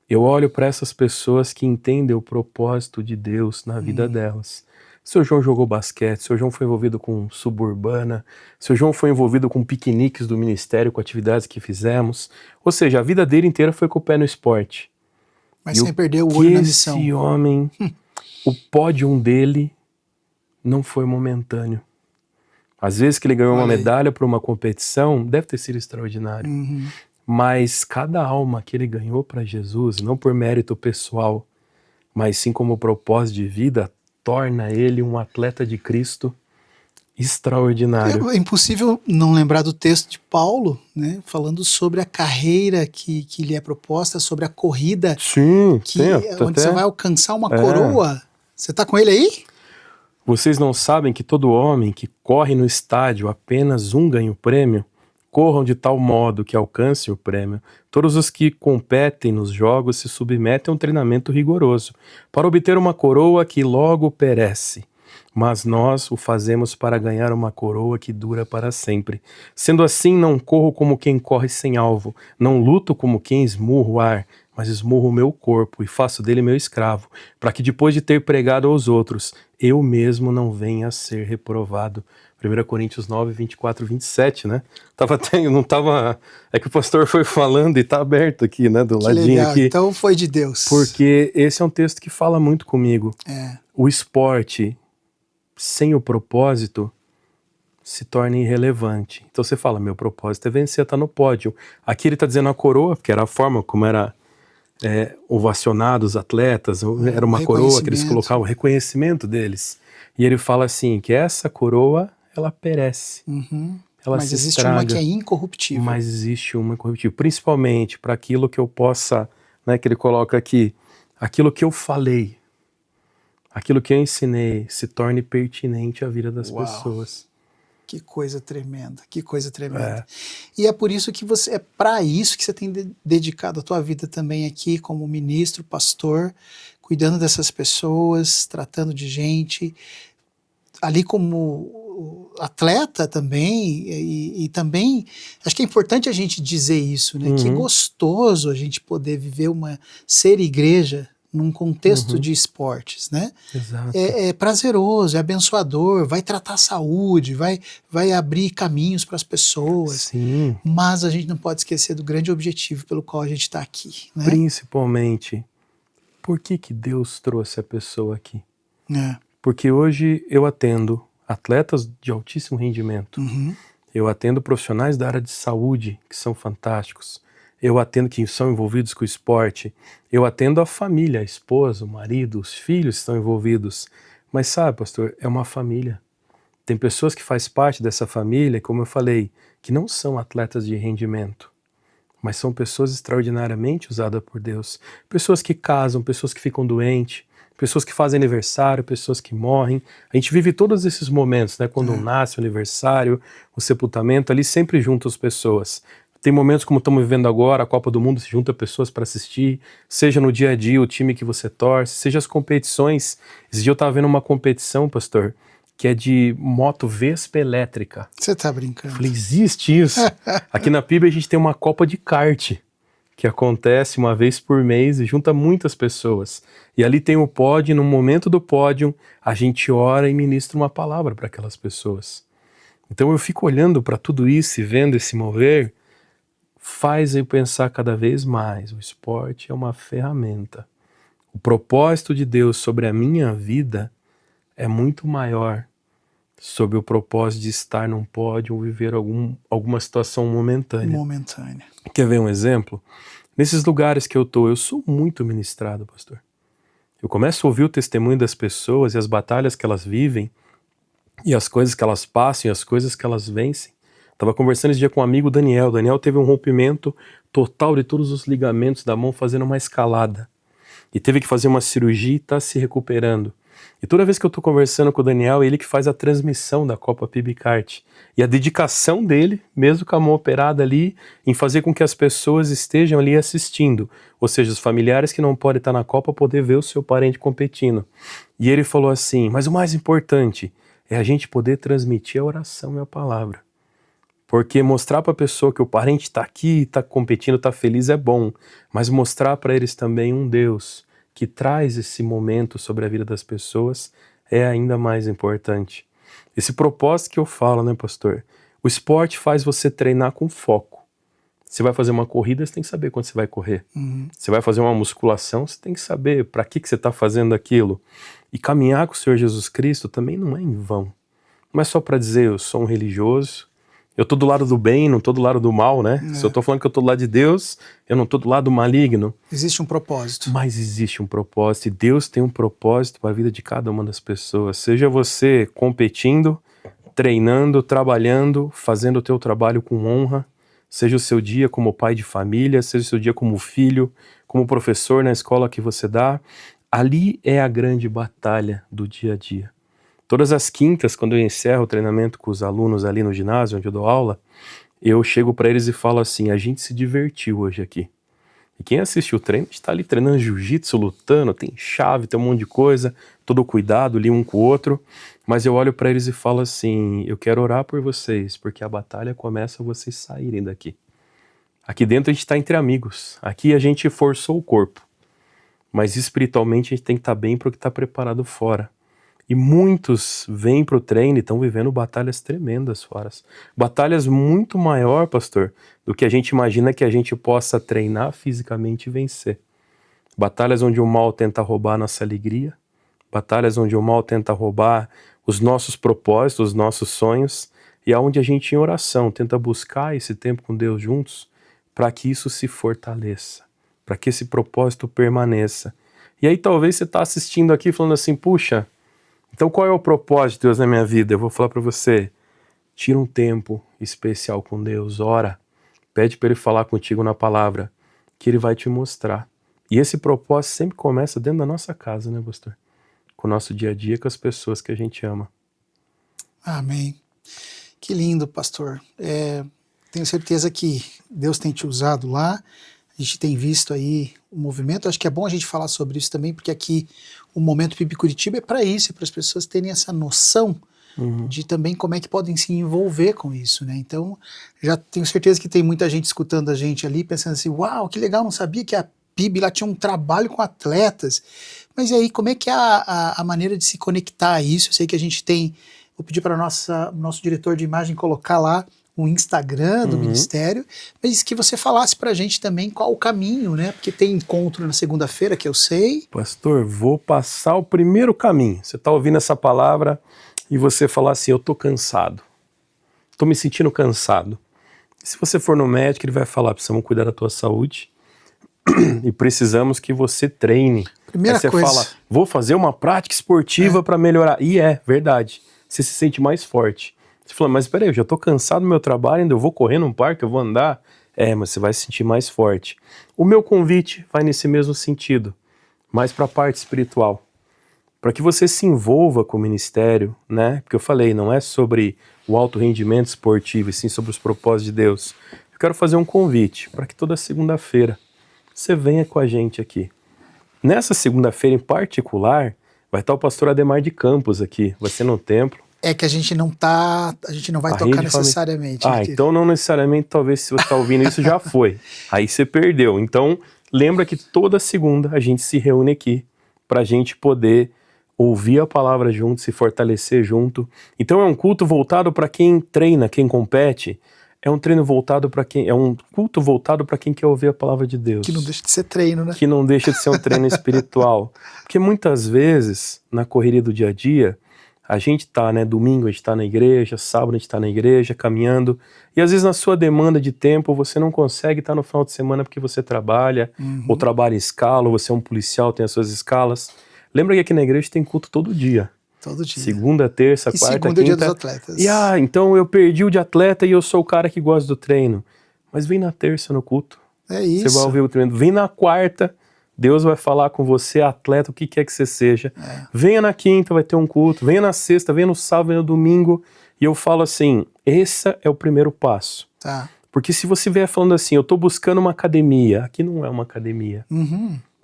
[SPEAKER 1] eu olho para essas pessoas que entendem o propósito de Deus na vida delas. Seu João jogou basquete, seu João foi envolvido com suburbana, seu João foi envolvido com piqueniques do ministério, com atividades que fizemos, ou seja, a vida dele inteira foi com o pé no esporte.
[SPEAKER 2] Mas sem perder o olho na missão.
[SPEAKER 1] Esse homem, o pódio dele não foi momentâneo. Às vezes que ele ganhou uma medalha para uma competição, deve ter sido extraordinário. Mas cada alma que ele ganhou para Jesus, não por mérito pessoal, mas sim como propósito de vida, torna ele um atleta de Cristo extraordinário.
[SPEAKER 2] É impossível não lembrar do texto de Paulo, né, falando sobre a carreira que lhe é proposta, sobre a corrida,
[SPEAKER 1] Sim,
[SPEAKER 2] onde você vai alcançar uma coroa. Você está com ele aí?
[SPEAKER 1] Vocês não sabem que todo homem que corre no estádio apenas um ganha o prêmio? Corram de tal modo que alcancem o prêmio. Todos os que competem nos jogos se submetem a um treinamento rigoroso, para obter uma coroa que logo perece. Mas nós o fazemos para ganhar uma coroa que dura para sempre. Sendo assim, não corro como quem corre sem alvo, não luto como quem esmurra o ar, mas esmurro o meu corpo e faço dele meu escravo, para que depois de ter pregado aos outros, eu mesmo não venha a ser reprovado. 1 Coríntios 9, 24, 27, né? É que o pastor foi falando e tá aberto aqui, né? Do ladinho
[SPEAKER 2] legal.
[SPEAKER 1] aqui.
[SPEAKER 2] Então foi de Deus.
[SPEAKER 1] Porque esse é um texto que fala muito comigo.
[SPEAKER 2] É.
[SPEAKER 1] O esporte sem o propósito se torna irrelevante. Então você fala, meu propósito é vencer, tá no pódio. Aqui ele tá dizendo a coroa, porque era a forma como era ovacionado os atletas, era uma coroa que eles colocavam, o reconhecimento deles. E ele fala assim, que essa coroa, ela perece. Ela
[SPEAKER 2] Mas
[SPEAKER 1] se
[SPEAKER 2] existe
[SPEAKER 1] estraga,
[SPEAKER 2] uma que é incorruptível.
[SPEAKER 1] mas existe uma incorruptível, principalmente para aquilo que eu possa, né, que ele coloca aqui, aquilo que eu falei, aquilo que eu ensinei, se torne pertinente à vida das pessoas.
[SPEAKER 2] Que coisa tremenda, que coisa tremenda. E é por isso que é para isso que você tem dedicado a tua vida também aqui como ministro, pastor, cuidando dessas pessoas, tratando de gente, ali como atleta também, e também, acho que é importante a gente dizer isso, né? Que gostoso a gente poder viver ser igreja num contexto de esportes, né?
[SPEAKER 1] Exato.
[SPEAKER 2] É prazeroso, é abençoador, vai tratar a saúde, vai abrir caminhos para as pessoas.
[SPEAKER 1] Sim.
[SPEAKER 2] Mas a gente não pode esquecer do grande objetivo pelo qual a gente está aqui, né?
[SPEAKER 1] Principalmente, por que Deus trouxe a pessoa aqui?
[SPEAKER 2] É.
[SPEAKER 1] Porque hoje eu atendo atletas de altíssimo rendimento, eu atendo profissionais da área de saúde, que são fantásticos, eu atendo quem são envolvidos com o esporte, eu atendo a família, a esposa, o marido, os filhos estão envolvidos. Mas sabe, pastor, é uma família. Tem pessoas que fazem parte dessa família, como eu falei, que não são atletas de rendimento, mas são pessoas extraordinariamente usadas por Deus. Pessoas que casam, pessoas que ficam doentes, pessoas que fazem aniversário, pessoas que morrem. A gente vive todos esses momentos, né? Quando nasce o aniversário, o sepultamento, ali sempre juntam as pessoas. Tem momentos como estamos vivendo agora, a Copa do Mundo se junta pessoas para assistir, seja no dia a dia o time que você torce, seja as competições. Esse dia eu estava vendo uma competição, pastor, que é de moto Vespa elétrica.
[SPEAKER 2] Você tá brincando?
[SPEAKER 1] Eu falei, existe isso? Aqui na PIB a gente tem uma Copa de kart, que acontece uma vez por mês e junta muitas pessoas. E ali tem o pódio, e no momento do pódio a gente ora e ministra uma palavra para aquelas pessoas. Então eu fico olhando para tudo isso e vendo esse mover, faz eu pensar cada vez mais, o esporte é uma ferramenta. O propósito de Deus sobre a minha vida é muito maior sobre o propósito de estar num pódio ou viver alguma situação momentânea. Quer ver um exemplo? Nesses lugares que eu sou muito ministrado, pastor. Eu começo a ouvir o testemunho das pessoas e as batalhas que elas vivem e as coisas que elas passam e as coisas que elas vencem. Estava conversando esse dia com um amigo, Daniel. Daniel teve um rompimento total de todos os ligamentos da mão fazendo uma escalada. E teve que fazer uma cirurgia e está se recuperando. E toda vez que eu estou conversando com o Daniel, é ele que faz a transmissão da Copa PIB Kart. E a dedicação dele, mesmo com a mão operada ali, em fazer com que as pessoas estejam ali assistindo. Ou seja, os familiares que não podem estar na Copa poder ver o seu parente competindo. E ele falou assim, mas o mais importante é a gente poder transmitir a oração e a palavra. Porque mostrar para a pessoa que o parente está aqui, está competindo, está feliz é bom, mas mostrar para eles também um Deus que traz esse momento sobre a vida das pessoas é ainda mais importante. Esse propósito que eu falo, né, pastor? O esporte faz você treinar com foco. Você vai fazer uma corrida, você tem que saber quando você vai correr. Você vai fazer uma musculação, você tem que saber para que você está fazendo aquilo. E caminhar com o Senhor Jesus Cristo também não é em vão. Não é só para dizer, eu sou um religioso, eu tô do lado do bem, não tô do lado do mal, né? Se eu tô falando que eu tô do lado de Deus, eu não tô do lado do maligno.
[SPEAKER 2] Existe um propósito.
[SPEAKER 1] Mas existe um propósito, e Deus tem um propósito para a vida de cada uma das pessoas. Seja você competindo, treinando, trabalhando, fazendo o teu trabalho com honra, seja o seu dia como pai de família, seja o seu dia como filho, como professor na escola que você dá, ali é a grande batalha do dia a dia. Todas as quintas, quando eu encerro o treinamento com os alunos ali no ginásio, onde eu dou aula, eu chego para eles e falo assim, a gente se divertiu hoje aqui. E quem assiste o treino está ali treinando jiu-jitsu, lutando, tem chave, tem um monte de coisa, todo cuidado ali um com o outro, mas eu olho para eles e falo assim, eu quero orar por vocês, porque a batalha começa a vocês saírem daqui. Aqui dentro a gente está entre amigos, aqui a gente forçou o corpo, mas espiritualmente a gente tem que estar bem para o que está preparado fora. E muitos vêm para o treino e estão vivendo batalhas tremendas fora. Batalhas muito maior, pastor, do que a gente imagina que a gente possa treinar fisicamente e vencer. Batalhas onde o mal tenta roubar nossa alegria. Batalhas onde o mal tenta roubar os nossos propósitos, os nossos sonhos. E aonde a gente em oração tenta buscar esse tempo com Deus juntos para que isso se fortaleça, para que esse propósito permaneça. E aí talvez você está assistindo aqui falando assim, puxa, então qual é o propósito de Deus na minha vida? Eu vou falar para você, tira um tempo especial com Deus, ora, pede para Ele falar contigo na palavra, que Ele vai te mostrar. E esse propósito sempre começa dentro da nossa casa, né, pastor? Com o nosso dia a dia, com as pessoas que a gente ama.
[SPEAKER 2] Amém. Que lindo, pastor. Tenho certeza que Deus tem te usado lá. A gente tem visto aí o movimento. Acho que é bom a gente falar sobre isso também, porque aqui o Momento PIB Curitiba é para isso, é para as pessoas terem essa noção de também como é que podem se envolver com isso, né? Então, já tenho certeza que tem muita gente escutando a gente ali, pensando assim, uau, que legal, não sabia que a PIB lá tinha um trabalho com atletas. Mas e aí, como é que é a maneira de se conectar a isso? Eu sei que a gente tem, vou pedir para o nosso diretor de imagem colocar lá o Instagram do Ministério, mas que você falasse para a gente também qual o caminho, né? Porque tem encontro na segunda-feira, que eu sei.
[SPEAKER 1] Pastor, vou passar o primeiro caminho. Você está ouvindo essa palavra e você falar assim, eu estou cansado. Estou me sentindo cansado. Se você for no médico, ele vai falar, precisamos cuidar da tua saúde e precisamos que você treine.
[SPEAKER 2] Primeira
[SPEAKER 1] Aí você
[SPEAKER 2] coisa.
[SPEAKER 1] fala, vou fazer uma prática esportiva para melhorar. E é verdade. Você se sente mais forte. Você fala, mas peraí, eu já tô cansado do meu trabalho, ainda eu vou correr num parque, eu vou andar. Mas você vai se sentir mais forte. O meu convite vai nesse mesmo sentido, mais para a parte espiritual. Para que você se envolva com o ministério, né? Porque eu falei, não é sobre o alto rendimento esportivo, e sim sobre os propósitos de Deus. Eu quero fazer um convite para que toda segunda-feira você venha com a gente aqui. Nessa segunda-feira em particular, vai estar o pastor Ademar de Campos aqui, vai ser no templo.
[SPEAKER 2] É que a gente não vai tocar necessariamente.
[SPEAKER 1] Então não necessariamente, talvez se você está ouvindo isso já foi. Aí você perdeu. Então lembra que toda segunda a gente se reúne aqui para a gente poder ouvir a palavra junto, se fortalecer junto. Então é um culto voltado para quem treina, quem compete. É um treino voltado para quem, é um culto voltado para quem quer ouvir a palavra de Deus.
[SPEAKER 2] Que não deixa de ser treino, né?
[SPEAKER 1] Que não deixa de ser um treino espiritual. Porque muitas vezes, na correria do dia a dia, a gente tá, né, domingo a gente tá na igreja, sábado a gente tá na igreja, caminhando, e às vezes na sua demanda de tempo você não consegue estar no final de semana porque você trabalha, ou trabalha em escala, ou você é um policial, tem as suas escalas. Lembra que aqui na igreja tem culto todo dia.
[SPEAKER 2] Todo dia.
[SPEAKER 1] Segunda, terça, quarta, quinta.
[SPEAKER 2] Segunda é o dia dos atletas.
[SPEAKER 1] E então eu perdi o de atleta e eu sou o cara que gosta do treino. Mas vem na terça no culto.
[SPEAKER 2] É isso.
[SPEAKER 1] Você vai ouvir o treino. Vem na quarta, Deus vai falar com você, atleta, o que quer que você seja. Venha na quinta, vai ter um culto. Venha na sexta, venha no sábado, venha no domingo. E eu falo assim, esse é o primeiro passo.
[SPEAKER 2] Tá.
[SPEAKER 1] Porque se você vier falando assim, eu tô buscando uma academia. Aqui não é uma academia.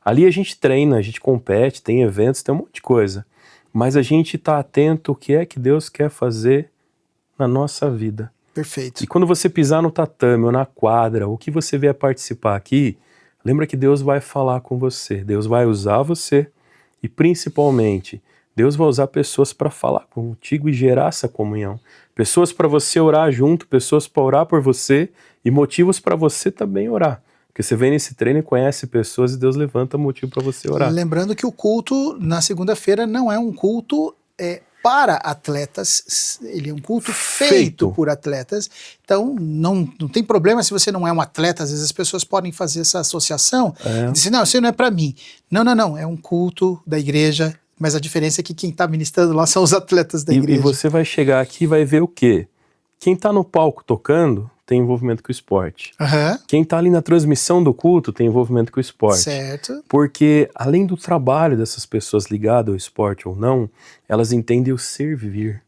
[SPEAKER 1] Ali a gente treina, a gente compete, tem eventos, tem um monte de coisa. Mas a gente tá atento ao que é que Deus quer fazer na nossa vida.
[SPEAKER 2] Perfeito.
[SPEAKER 1] E quando você pisar no tatame ou na quadra, o que você vier participar aqui, lembra que Deus vai falar com você, Deus vai usar você e principalmente Deus vai usar pessoas para falar contigo e gerar essa comunhão. Pessoas para você orar junto, pessoas para orar por você e motivos para você também orar. Porque você vem nesse treino e conhece pessoas e Deus levanta motivo para você orar.
[SPEAKER 2] Lembrando que o culto na segunda-feira não é um culto para atletas, ele é um culto feito por atletas. Então não tem problema se você não é um atleta. Às vezes as pessoas podem fazer essa associação e dizer, não, isso não é para mim. Não, é um culto da igreja, mas a diferença é que quem está ministrando lá são os atletas da igreja.
[SPEAKER 1] E você vai chegar aqui e vai ver o quê? Quem está no palco tocando tem envolvimento com o esporte. Quem está ali na transmissão do culto tem envolvimento com o esporte.
[SPEAKER 2] Certo.
[SPEAKER 1] Porque além do trabalho dessas pessoas ligadas ao esporte ou não, elas entendem o servir.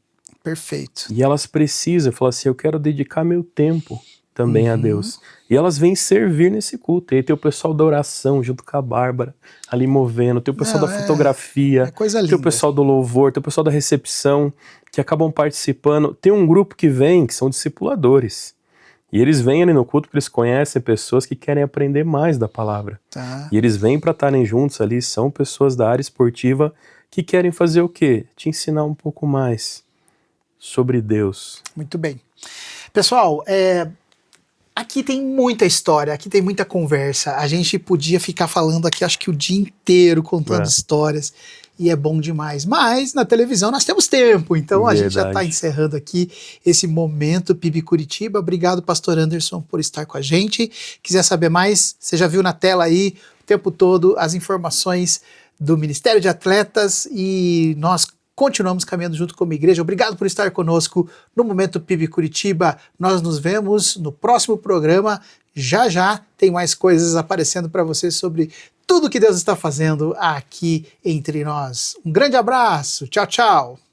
[SPEAKER 2] Perfeito.
[SPEAKER 1] E elas precisam falar assim, eu quero dedicar meu tempo também a Deus. E elas vêm servir nesse culto. E aí tem o pessoal da oração junto com a Bárbara, ali movendo, tem o pessoal da fotografia,
[SPEAKER 2] coisa linda.
[SPEAKER 1] tem o pessoal do louvor, tem o pessoal da recepção, que acabam participando. Tem um grupo que vem, que são discipuladores. E eles vêm ali no culto porque eles conhecem pessoas que querem aprender mais da palavra.
[SPEAKER 2] Tá.
[SPEAKER 1] E eles vêm para estarem juntos ali, são pessoas da área esportiva que querem fazer o quê? Te ensinar um pouco mais sobre Deus.
[SPEAKER 2] Muito bem. Pessoal, aqui tem muita história, aqui tem muita conversa. A gente podia ficar falando aqui, acho que o dia inteiro, contando histórias. e é bom demais. Mas na televisão nós temos tempo, então a gente já está
[SPEAKER 1] Verdade.
[SPEAKER 2] encerrando aqui esse momento PIB Curitiba. Obrigado, pastor Anderson, por estar com a gente. Quiser saber mais, você já viu na tela aí o tempo todo as informações do Ministério de Atletas e nós continuamos caminhando junto como igreja. Obrigado por estar conosco no Momento PIB Curitiba. Nós nos vemos no próximo programa. Já já tem mais coisas aparecendo para você sobre tudo que Deus está fazendo aqui entre nós. Um grande abraço. Tchau, tchau.